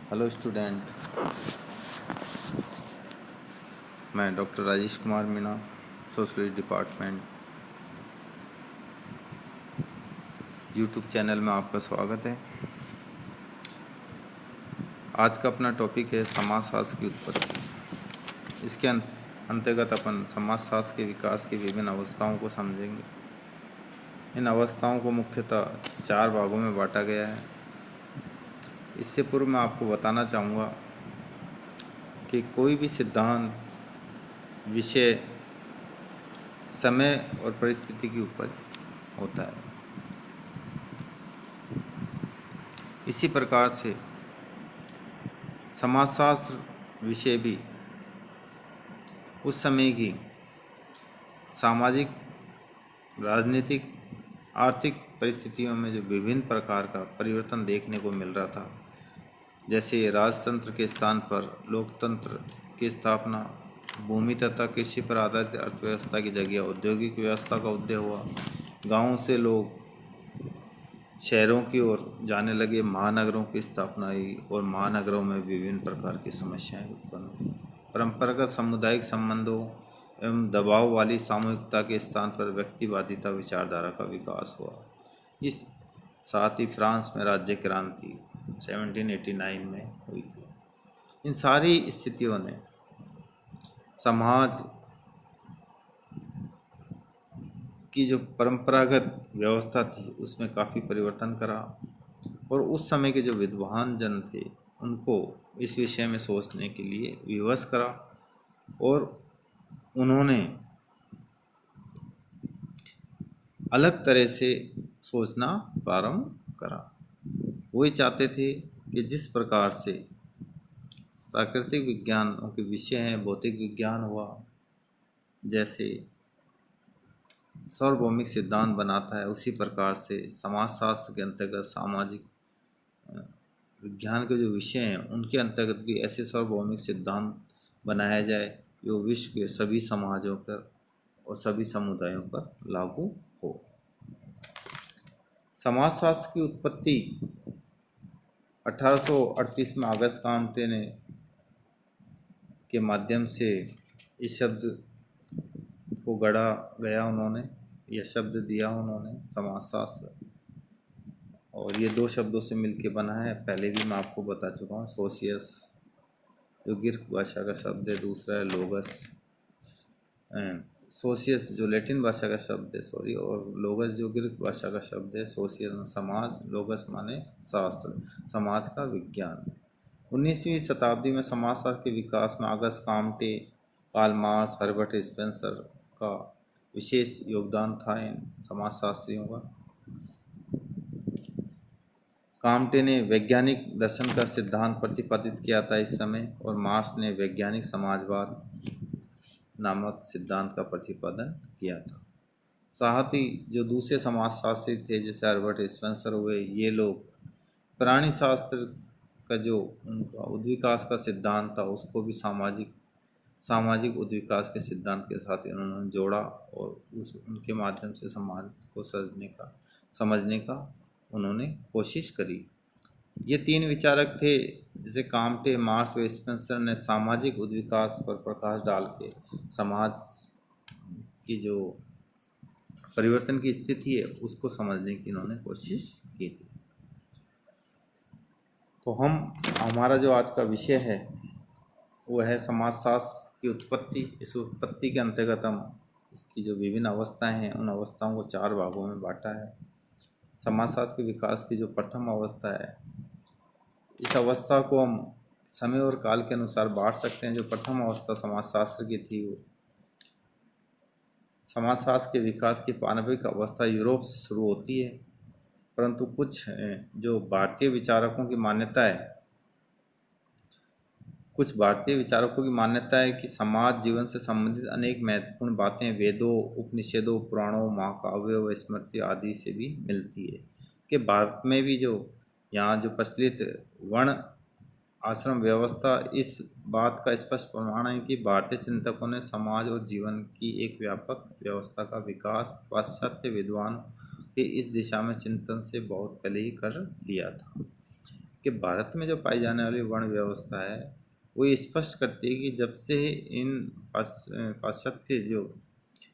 Hello student, मैं doctor Rajesh Kumar Meena, social department, YouTube channel में आपका स्वागत है। आज का अपना टॉपिक है समाजशास्त्र की उत्पत्ति। इसके अंतर्गत अपन समाजशास्त्र के विकास की विभिन्न अवस्थाओं को समझेंगे। इन अवस्थाओं को मुख्यतः 4 भागों में बांटा गया है। इससे पूर्व मैं आपको बताना चाहूँगा कि कोई भी सिद्धांत, विषय, समय और परिस्थिति की उपज होता है। इसी प्रकार से समाजशास्त्र विषय भी उस समय की सामाजिक, राजनीतिक, आर्थिक परिस्थितियों में जो विभिन्न प्रकार का परिवर्तन देखने को मिल रहा था, जैसे राजतंत्र के स्थान पर लोकतंत्र की स्थापना, भूमि तथा कृषि पर आधारित अर्थव्यवस्था की जगह औद्योगिक व्यवस्था का उदय हुआ, गांवों से लोग शहरों की ओर जाने लगे, महानगरों की स्थापना हुई और महानगरों में विभिन्न प्रकार की समस्याएं उत्पन्न हुई। परंपरागत सामुदायिक संबंधों एवं दबाव वाली सामूहिकता के स्थान पर व्यक्तिवादिता विचारधारा का विकास हुआ। इस साथ ही फ्रांस में राज्य क्रांति 1789 में हुई थी। इन सारी स्थितियों ने समाज की जो परंपरागत व्यवस्था थी उसमें काफ़ी परिवर्तन करा और उस समय के जो विद्वान जन थे उनको इस विषय में सोचने के लिए विवश करा और उन्होंने अलग तरह से सोचना प्रारंभ करा। वही चाहते थे कि जिस प्रकार से प्राकृतिक विज्ञानों के विषय हैं, भौतिक विज्ञान हुआ, जैसे सार्वभौमिक सिद्धांत बनाता है, उसी प्रकार से समाजशास्त्र के अंतर्गत सामाजिक विज्ञान के जो विषय हैं उनके अंतर्गत भी ऐसे सार्वभौमिक सिद्धांत बनाया जाए जो विश्व के सभी समाजों पर और सभी समुदायों पर लागू हो। समाजशास्त्र की उत्पत्ति 1838 में अगस्त काम्टे ने के माध्यम से इस शब्द को गढ़ा गया। उन्होंने यह शब्द दिया, उन्होंने समाजशास्त्र, और ये 2 शब्दों से मिलके बना है। पहले भी मैं आपको बता चुका हूँ। सोशियस जो ग्रीक भाषा का शब्द है, दूसरा है लोगस। सोशियस जो लैटिन भाषा का शब्द है और लोगस जो ग्रीक भाषा का शब्द है। सोशियस समाज, लोगस माने शास्त्र, समाज का विज्ञान। 19वीं शताब्दी में समाजशास्त्र के विकास में Auguste Comte, Karl Marx, Herbert Spencer का विशेष योगदान था। इन समाजशास्त्रियों का काम्टे ने वैज्ञानिक दर्शन का सिद्धांत प्रतिपादित किया था इस समय, और मार्क्स ने वैज्ञानिक समाजवाद नामक सिद्धांत का प्रतिपादन किया था। साथ ही जो दूसरे समाजशास्त्री थे जैसे हर्बर्ट स्पेंसर हुए, ये लोग प्राणी शास्त्र का जो उनका उद्विकास का सिद्धांत था उसको भी सामाजिक उद्विकास के सिद्धांत के साथ इन्होंने जोड़ा और उनके माध्यम से समाज को समझने का उन्होंने कोशिश करी। ये 3 विचारक थे जैसे काम्टे, मार्क्स व स्पेंसर ने सामाजिक उद्विकास पर प्रकाश डाल के समाज की जो परिवर्तन की स्थिति है उसको समझने की इन्होंने कोशिश की थी। तो हमारा जो आज का विषय है वो है समाजशास्त्र की उत्पत्ति। इस उत्पत्ति के अंतर्गत हम इसकी जो विभिन्न अवस्थाएं हैं उन अवस्थाओं को 4 भागों में बांटा है। समाजशास्त्र के विकास की जो प्रथम अवस्था है, इस अवस्था को हम समय और काल के अनुसार बांट सकते हैं। जो प्रथम अवस्था समाजशास्त्र की थी, वो समाजशास्त्र के विकास की प्रारंभिक अवस्था यूरोप से शुरू होती है, परंतु कुछ जो भारतीय विचारकों की मान्यता है, कि समाज जीवन से संबंधित अनेक महत्वपूर्ण बातें वेदों, उपनिषदों, पुराणों, महाकाव्यों व स्मृति आदि से भी मिलती है। कि भारत में भी जो यहाँ जो प्रचलित वर्ण आश्रम व्यवस्था, इस बात का स्पष्ट प्रमाण है कि भारतीय चिंतकों ने समाज और जीवन की एक व्यापक व्यवस्था का विकास पाश्चात्य विद्वान के इस दिशा में चिंतन से बहुत पहले ही कर लिया था। कि भारत में जो पाई जाने वाली वर्ण व्यवस्था है वो ये स्पष्ट करती है कि जब से इन पाश्चात्य जो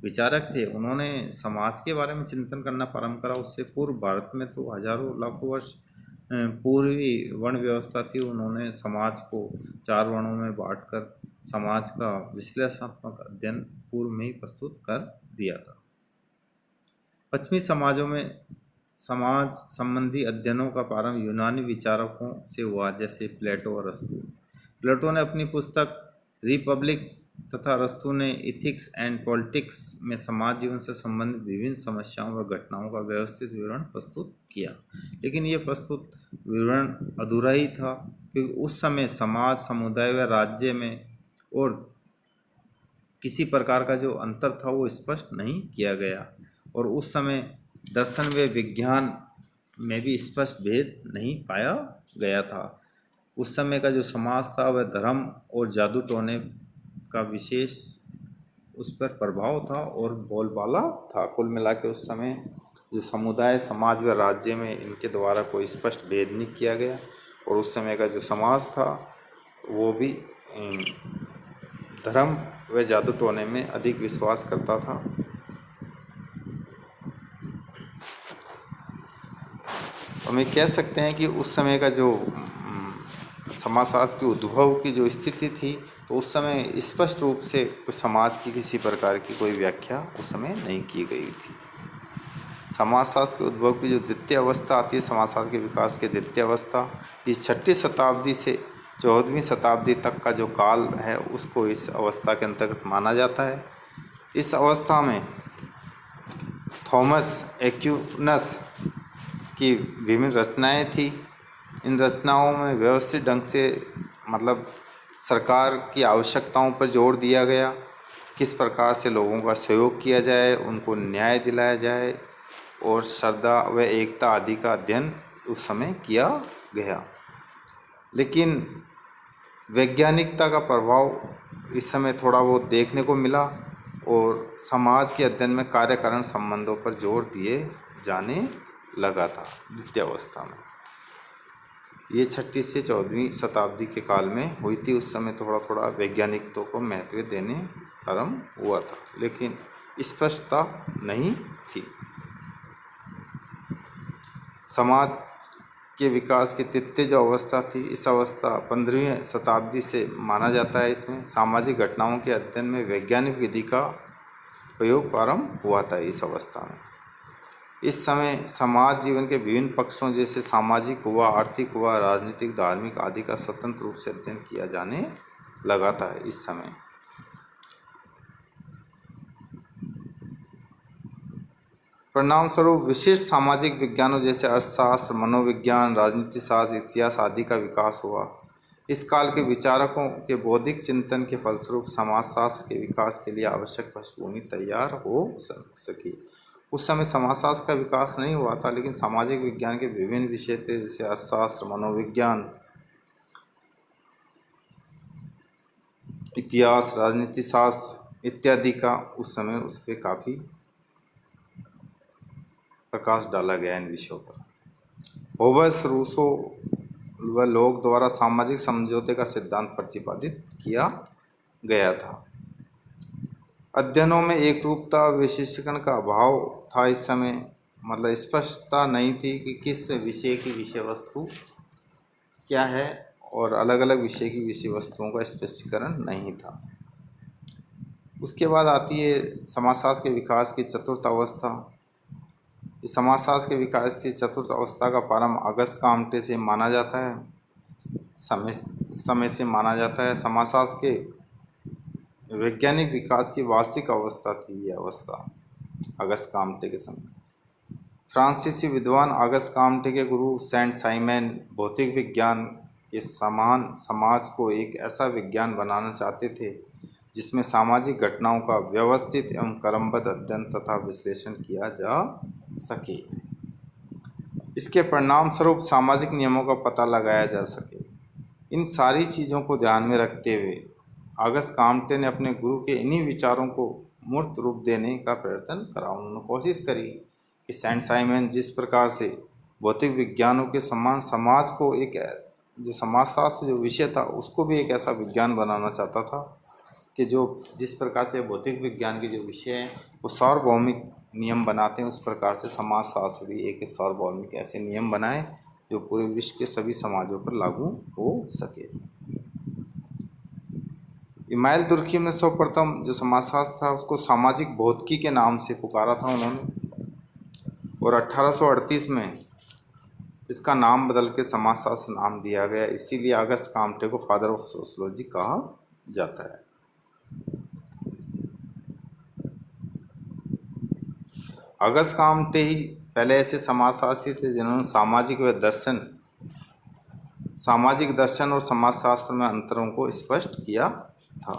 विचारक थे उन्होंने समाज के बारे में चिंतन करना प्रारंभ करा, उससे पूर्व भारत में तो हजारों लाखों वर्ष पूर्वी वर्ण व्यवस्था थी। उन्होंने समाज को 4 वर्णों में बांटकर समाज का विश्लेषणात्मक अध्ययन पूर्व में ही प्रस्तुत कर दिया था। पश्चिमी समाजों में समाज संबंधी अध्ययनों का प्रारंभ यूनानी विचारकों से हुआ, जैसे प्लेटो और अरस्तु। प्लेटो ने अपनी पुस्तक रिपब्लिक तथा अरस्तु ने इथिक्स एंड पॉलिटिक्स में समाज जीवन से संबंधित विभिन्न समस्याओं व घटनाओं का व्यवस्थित विवरण प्रस्तुत किया, लेकिन यह प्रस्तुत विवरण अधूरा ही था, क्योंकि उस समय समाज, समुदाय व राज्य में और किसी प्रकार का जो अंतर था वो स्पष्ट नहीं किया गया, और उस समय दर्शन व विज्ञान में भी स्पष्ट भेद नहीं पाया गया था। उस समय का जो समाज था वह धर्म और जादू टोने का विशेष उस पर प्रभाव था और बोलबाला था। कुल मिला के उस समय जो समुदाय, समाज व राज्य में इनके द्वारा कोई स्पष्ट भेद नहीं किया गया, और उस समय का जो समाज था वो भी धर्म व जादू टोने में अधिक विश्वास करता था। हम ये कह सकते हैं कि उस समय का जो समाजशास्त्र के उद्भव की जो स्थिति थी, तो उस समय स्पष्ट रूप से कुछ समाज की किसी प्रकार की कोई व्याख्या उस समय नहीं की गई थी। समाजशास्त्र के उद्भव की जो द्वितीय अवस्था आती है, समाजशास्त्र के विकास की द्वितीय अवस्था, इस 6वीं शताब्दी से 14वीं शताब्दी तक का जो काल है उसको इस अवस्था के अंतर्गत माना जाता है। इस अवस्था में थॉमस एक्विनस की विभिन्न रचनाएं थी। इन रचनाओं में व्यवस्थित ढंग से मतलब सरकार की आवश्यकताओं पर जोर दिया गया, किस प्रकार से लोगों का सहयोग किया जाए, उनको न्याय दिलाया जाए, और श्रद्धा व एकता आदि का अध्ययन उस समय किया गया। लेकिन वैज्ञानिकता का प्रभाव इस समय थोड़ा बहुत देखने को मिला, और समाज के अध्ययन में कार्यकारण संबंधों पर जोर दिए जाने लगा था द्वितीय अवस्था में। ये 6वीं से 14वीं शताब्दी के काल में हुई थी। उस समय थोड़ा थोड़ा वैज्ञानिकता को महत्व देने आरंभ हुआ था, लेकिन स्पष्टता नहीं थी। समाज के विकास की तृतीय जो अवस्था थी, इस अवस्था 15वीं शताब्दी से माना जाता है। इसमें सामाजिक घटनाओं के अध्ययन में वैज्ञानिक विधि का प्रयोग प्रारंभ हुआ था। इस अवस्था में इस समय समाज जीवन के विभिन्न पक्षों जैसे सामाजिक हुआ, आर्थिक हुआ, राजनीतिक, धार्मिक आदि का स्वतंत्र रूप से अध्ययन किया जाने लगा था। इस समय परिणाम स्वरूप विशिष्ट सामाजिक विज्ञानों जैसे अर्थशास्त्र, मनोविज्ञान, राजनीति शास्त्र, इतिहास आदि का विकास हुआ। इस काल के विचारकों के बौद्धिक चिंतन के फलस्वरूप समाजशास्त्र के विकास के लिए आवश्यक पृष्ठभूमि तैयार हो सकी। उस समय समाजशास्त्र का विकास नहीं हुआ था, लेकिन सामाजिक विज्ञान के विभिन्न विषय थे जैसे अर्थशास्त्र, मनोविज्ञान, इतिहास, राजनीति शास्त्र इत्यादि का उस समय उस पर काफ़ी प्रकाश डाला गया इन विषयों पर। होबेस, रूसो व लोग द्वारा सामाजिक समझौते का सिद्धांत प्रतिपादित किया गया था। अध्ययनों में एक रूपता, विशेषीकरण का अभाव था। इस समय मतलब स्पष्टता नहीं थी कि किस विषय की विषय वस्तु क्या है, और अलग अलग विषय की विषय वस्तुओं का स्पष्टीकरण नहीं था। उसके बाद आती है समाजशास्त्र के विकास की चतुर्थ अवस्था। इस समाजशास्त्र के विकास की चतुर्थ अवस्था का प्रारंभ अगस्त काम्टे से माना जाता है, समय से माना जाता है। समाजशास्त्र के वैज्ञानिक विकास की वास्तविक अवस्था थी ये अवस्था अगस्त काम्टे के समय। फ्रांसीसी विद्वान अगस्त काम्टे के गुरु सेंट साइमन भौतिक विज्ञान के समान समाज को एक ऐसा विज्ञान बनाना चाहते थे जिसमें सामाजिक घटनाओं का व्यवस्थित एवं क्रमबद्ध अध्ययन तथा विश्लेषण किया जा सके। इसके परिणाम स्वरूप सामाजिक नियमों का पता लगाया जा सके। इन सारी चीज़ों को ध्यान में रखते हुए अगस्त काम्टे ने अपने गुरु के इन्हीं विचारों को मूर्त रूप देने का प्रयत्न करा। उन्होंने कोशिश करी कि सेंट साइमन जिस प्रकार से भौतिक विज्ञानों के समान समाज को एक जो समाजशास्त्र जो विषय था उसको भी एक ऐसा विज्ञान बनाना चाहता था कि जो जिस प्रकार से भौतिक विज्ञान के जो विषय हैं वो सार्वभौमिक नियम बनाते हैं, उस प्रकार से समाजशास्त्र भी एक सार्वभौमिक ऐसे नियम बनाए जो पूरे विश्व के सभी समाजों पर लागू हो सके। इमाइल दुर्खिम ने सर्वप्रथम जो समाजशास्त्र था उसको सामाजिक भौतिकी के नाम से पुकारा था उन्होंने, और 1838 में इसका नाम बदल के समाजशास्त्र नाम दिया गया। इसीलिए अगस्त काम्टे को फादर ऑफ सोशियोलॉजी कहा जाता है। अगस्त काम्टे ही पहले ऐसे समाजशास्त्री थे जिन्होंने सामाजिक दर्शन और समाजशास्त्र में अंतरों को स्पष्ट किया था।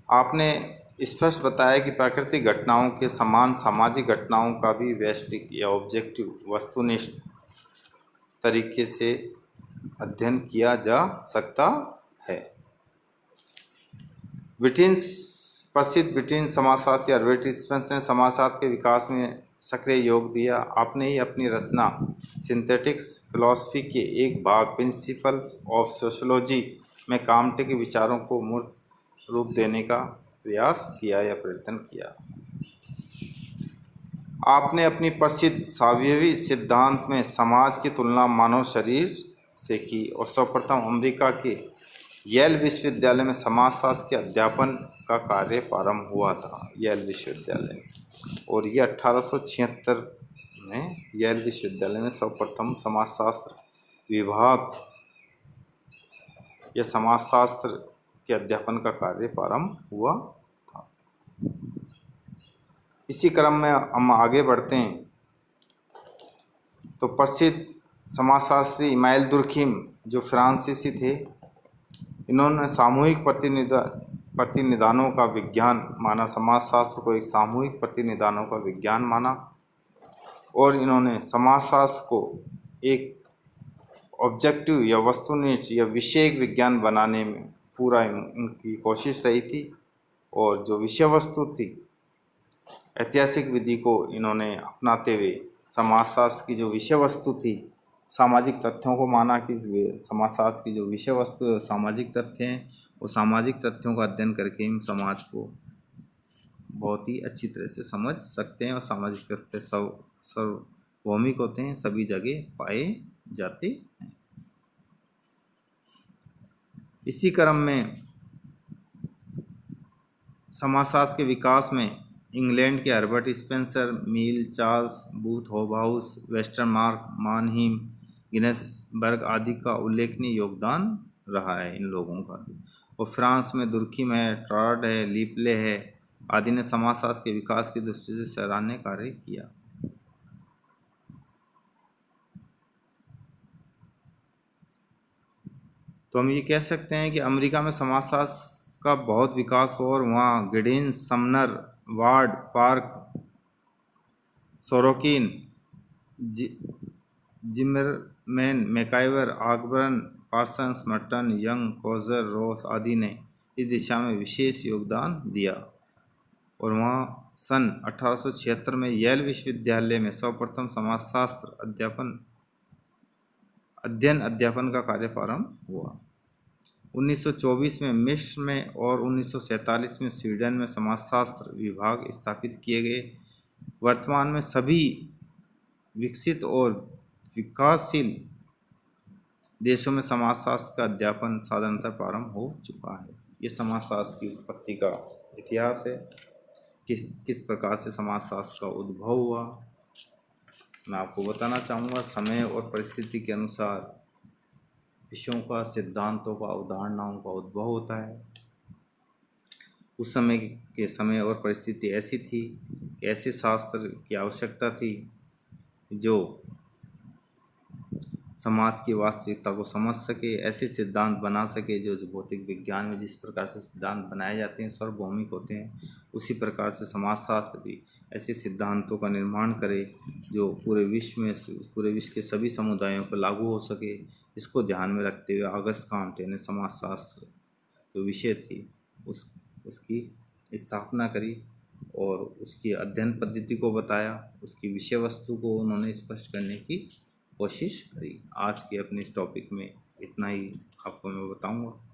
आपने स्पष्ट बताया कि प्राकृतिक घटनाओं के समान सामाजिक घटनाओं का भी वैश्विक या ऑब्जेक्टिव वस्तुनिष्ठ तरीके से अध्ययन किया जा सकता है। प्रसिद्ध ब्रिटेन समाजशास्त्री अल्बर्ट स्पेंसर ने समाजशास्त्र के विकास में सक्रिय योग दिया। आपने ही अपनी रचना सिंथेटिक्स फिलॉसफी के एक भाग प्रिंसिपल्स ऑफ सोशियोलॉजी में काम्टे के विचारों को मूर्त रूप देने का प्रयास किया या प्रयत्न किया। आपने अपनी प्रसिद्ध सावयवी सिद्धांत में समाज की तुलना मानव शरीर से की और सर्वप्रथम अमेरिका के येल विश्वविद्यालय में समाजशास्त्र के अध्यापन का कार्य प्रारंभ हुआ था, येल विश्वविद्यालय में। और ये 1876 में येल विश्वविद्यालय में सर्वप्रथम समाजशास्त्र विभाग या समाजशास्त्र के अध्यापन का कार्य प्रारंभ हुआ था। इसी क्रम में हम आगे बढ़ते हैं तो प्रसिद्ध समाजशास्त्री इमाइल दुर्खिम जो फ्रांसीसी थे, इन्होंने सामूहिक प्रतिनिधानों का विज्ञान माना, समाजशास्त्र को एक सामूहिक प्रतिनिधानों का विज्ञान माना, और इन्होंने समाजशास्त्र को एक ऑब्जेक्टिव या वस्तुनिष्ठ या विषयक विज्ञान बनाने में पूरा उनकी कोशिश रही थी। और जो विषय वस्तु थी ऐतिहासिक विधि को इन्होंने अपनाते हुए समाजशास्त्र की जो विषय वस्तु थी सामाजिक तथ्यों को माना कि समाजशास्त्र की जो विषय वस्तु सामाजिक तथ्य हैं, वो सामाजिक तथ्यों का अध्ययन करके हम समाज को बहुत ही अच्छी तरह से समझ सकते हैं। और सामाजिक तथ्य सार्वभौमिक होते हैं, सभी जगह पाए जाते हैं। इसी क्रम में समाजशास्त्र के विकास में इंग्लैंड के हर्बर्ट स्पेंसर, मील, चार्ल्स बूथ हॉबहाउस, वेस्टरमार्क, मानहीम, गिनेसबर्ग आदि का उल्लेखनीय योगदान रहा है इन लोगों का। और फ्रांस में दुर्खिम है, ट्राड है, लीपले है आदि ने समाजशास्त्र के विकास की दृष्टि से सराहनीय कार्य किया। तो हम ये कह सकते हैं कि अमेरिका में समाजशास्त्र का बहुत विकास हो और वहाँ Giddings, Sumner, Ward, Park, Sorokin, Zimmerman, MacIver, Ogburn, Parsons, Merton, Young, Coser, Ross आदि ने इस दिशा में विशेष योगदान दिया। और वहाँ सन 1876 में येल विश्वविद्यालय में सर्वप्रथम समाजशास्त्र अध्यापन का कार्य प्रारंभ हुआ। 1924 में मिस्र में और 1947 में स्वीडन में समाजशास्त्र विभाग स्थापित किए गए। वर्तमान में सभी विकसित और विकासशील देशों में समाजशास्त्र का अध्यापन साधारणतः प्रारंभ हो चुका है। ये समाजशास्त्र की उत्पत्ति का इतिहास है, किस प्रकार से समाजशास्त्र का उद्भव हुआ। मैं आपको बताना चाहूँगा समय और परिस्थिति के अनुसार विषयों का, सिद्धांतों का, अवधारणाओं का उद्भव होता है। उस समय के समय और परिस्थिति ऐसी थी कि ऐसे शास्त्र की आवश्यकता थी जो समाज की वास्तविकता को समझ सके, ऐसे सिद्धांत बना सके जो भौतिक विज्ञान में जिस प्रकार से सिद्धांत बनाए जाते हैं सार्वभौमिक होते हैं, उसी प्रकार से समाजशास्त्र भी ऐसे सिद्धांतों का निर्माण करे जो पूरे विश्व के सभी समुदायों पर लागू हो सके। इसको ध्यान में रखते हुए अगस्त काम्टे ने समाजशास्त्र जो विषय थी उसकी स्थापना करी और उसकी अध्ययन पद्धति को बताया, उसकी विषय वस्तु को उन्होंने स्पष्ट करने की कोशिश करी। आज के अपने इस टॉपिक में इतना ही आपको मैं बताऊंगा।